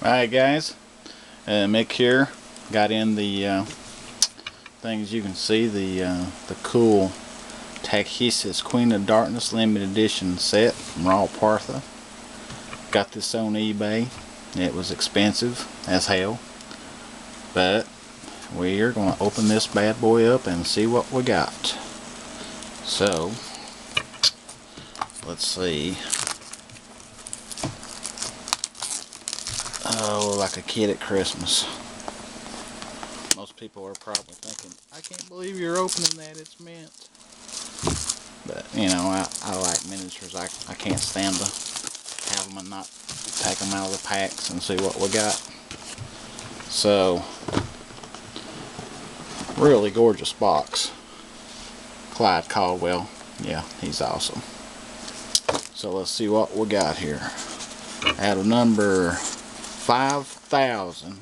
Alright guys, Mick here. Got in the things you can see, the cool Takhisis Queen of Darkness limited edition set from Raw Partha. Got this on eBay. It was expensive as hell, but we're going to open this bad boy up and see what we got. So let's see. Oh, like a kid at Christmas. Most people are probably thinking, I can't believe you're opening that, it's mint. But, you know, I like miniatures. I can't stand to have them and not take them out of the packs and see what we got. So, really gorgeous box. Clyde Caldwell, yeah, he's awesome. So let's see what we got here. Out of number 5,000,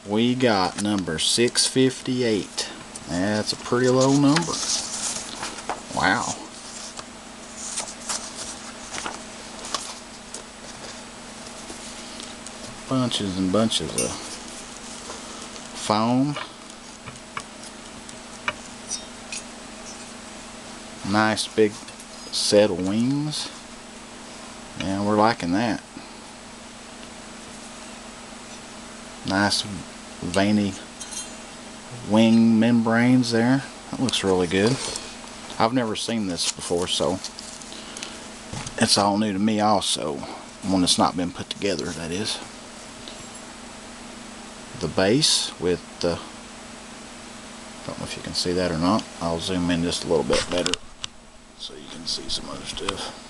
we got number 658. That's a pretty low number. Wow. Bunches and bunches of foam. Nice big set of wings. Yeah, we're liking that. Nice veiny wing membranes there. That looks really good. I've never seen this before, so it's all new to me also. One that's not been put together, that is. The base with the, don't know if you can see that or not. I'll zoom in just a little bit better so you can see some other stuff.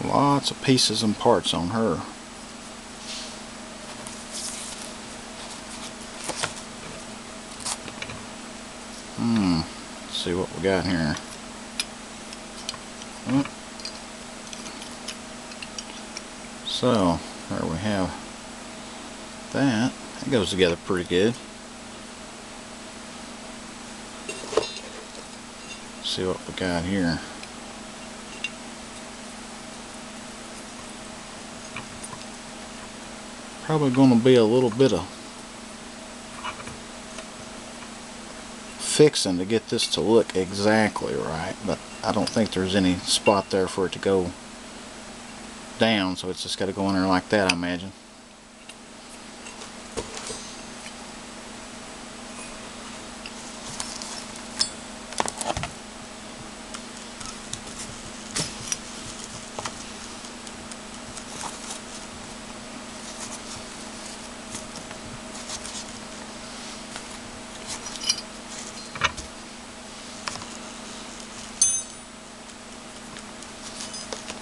Lots of pieces and parts on her. Let's see what we got here. So, there we have that. That goes together pretty good. Let's see what we got here. Probably going to be a little bit of fixing to get this to look exactly right, but I don't think there's any spot there for it to go down, so it's just got to go in there like that, I imagine.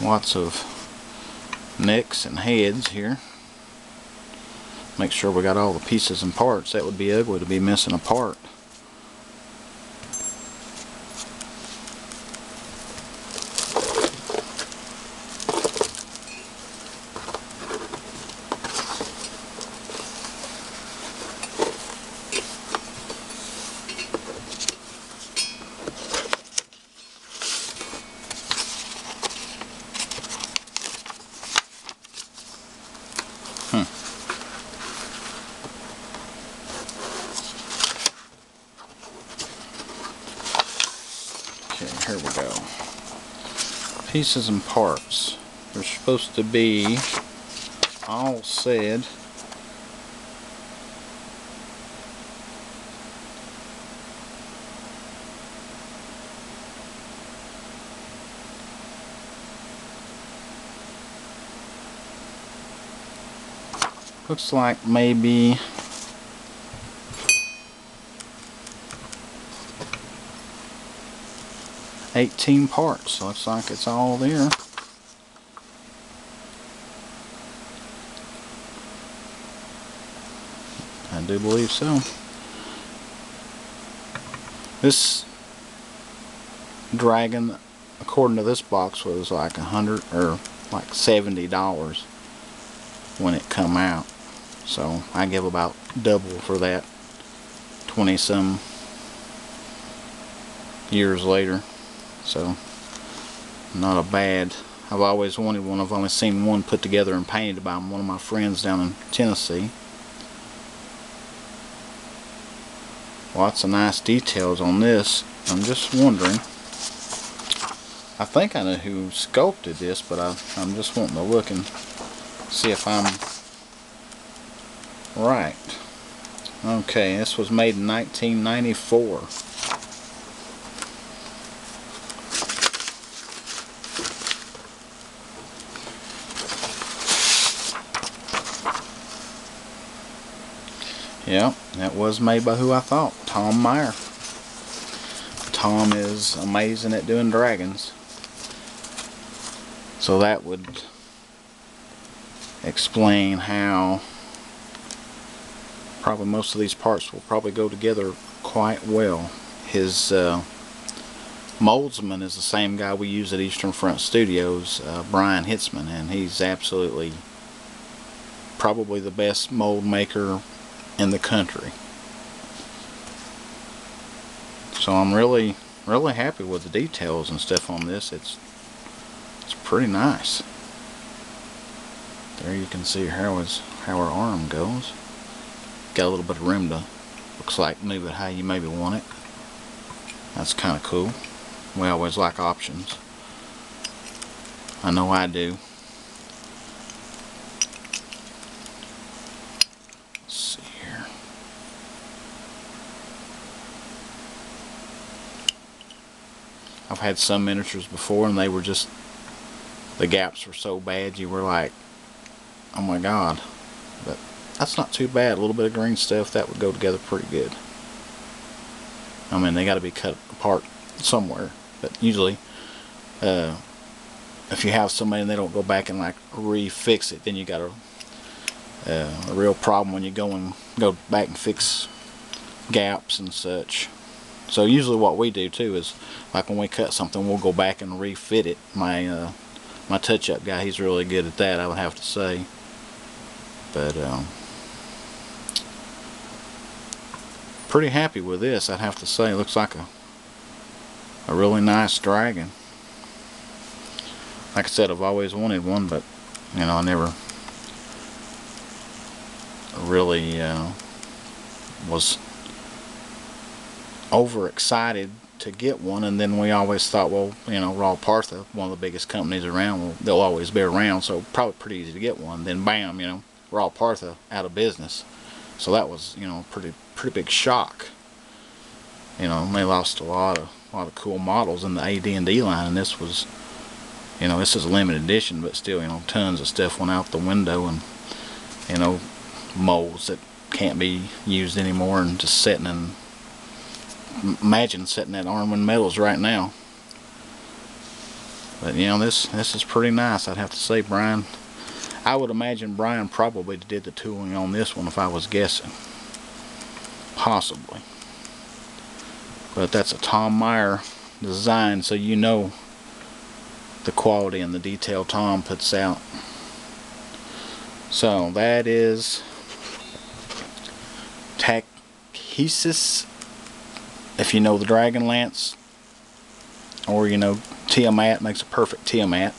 Lots of necks and heads here. Make sure we got all the pieces and parts. That would be ugly to be missing a part. Okay, here we go. Pieces and parts. They're supposed to be all said. Looks like maybe 18 parts. Looks like it's all there. I do believe so. This dragon, according to this box, was like $100 or like $70 when it come out. So I give about double for that 20 some years later. So not a bad. I've always wanted one. I've only seen one put together and painted by one of my friends down in Tennessee. Lots of nice details on this. I'm just wondering, I think I know who sculpted this, but I'm just wanting to look and see if I'm right. Okay, this was made in 1994. Yeah, that was made by who I thought, Tom Meier. Tom is amazing at doing dragons. So that would explain how probably most of these parts will probably go together quite well. His moldsman is the same guy we use at Eastern Front Studios, Brian Hitzman, and he's absolutely probably the best mold maker in the country. So I'm really happy with the details and stuff on this. It's pretty nice. There you can see how her arm goes. Got a little bit of room to, looks like, move it how you maybe want it. That's kind of cool. We always like options. I know I do. Let's see here. I've had some miniatures before and they were just, the gaps were so bad you were like, oh my god. But that's not too bad. A little bit of green stuff, that would go together pretty good. I mean, they got to be cut apart somewhere, but usually if you have somebody and they don't go back and like refix it, then you got a real problem when you go back and fix gaps and such. So usually what we do too is, like when we cut something, we'll go back and refit it. My touch-up guy, he's really good at that, I would have to say. But pretty happy with this, I'd have to say. It looks like a really nice dragon. Like I said, I've always wanted one, but you know, I never really was overexcited to get one. And then we always thought, well, you know, Raw Partha, one of the biggest companies around, well, they'll always be around, so probably pretty easy to get one. Then bam, you know, Raw Partha out of business. So that was, you know, pretty big shock. You know, they lost a lot of cool models in the AD&D line, and this was, you know, this is a limited edition, but still, you know, tons of stuff went out the window, and you know, molds that can't be used anymore, and just sitting in, imagine sitting that Armand Metals right now. But you know, this is pretty nice, I'd have to say. Brian, I would imagine Brian probably did the tooling on this one if I was guessing. Possibly. But that's a Tom Meier design, so you know the quality and the detail Tom puts out. So that is Tachyssus, if you know the Dragon Lance, or you know Tiamat, makes a perfect Tiamat.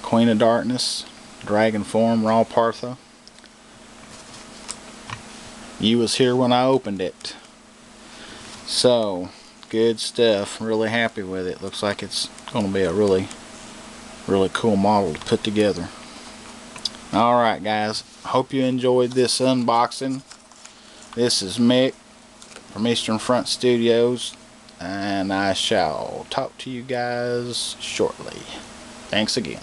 Queen of Darkness, Dragon Form, Raw Partha. You was here when I opened it. So, good stuff. Really happy with it. Looks like it's going to be a really cool model to put together. Alright guys, hope you enjoyed this unboxing. This is Mick from Eastern Front Studios, and I shall talk to you guys shortly. Thanks again.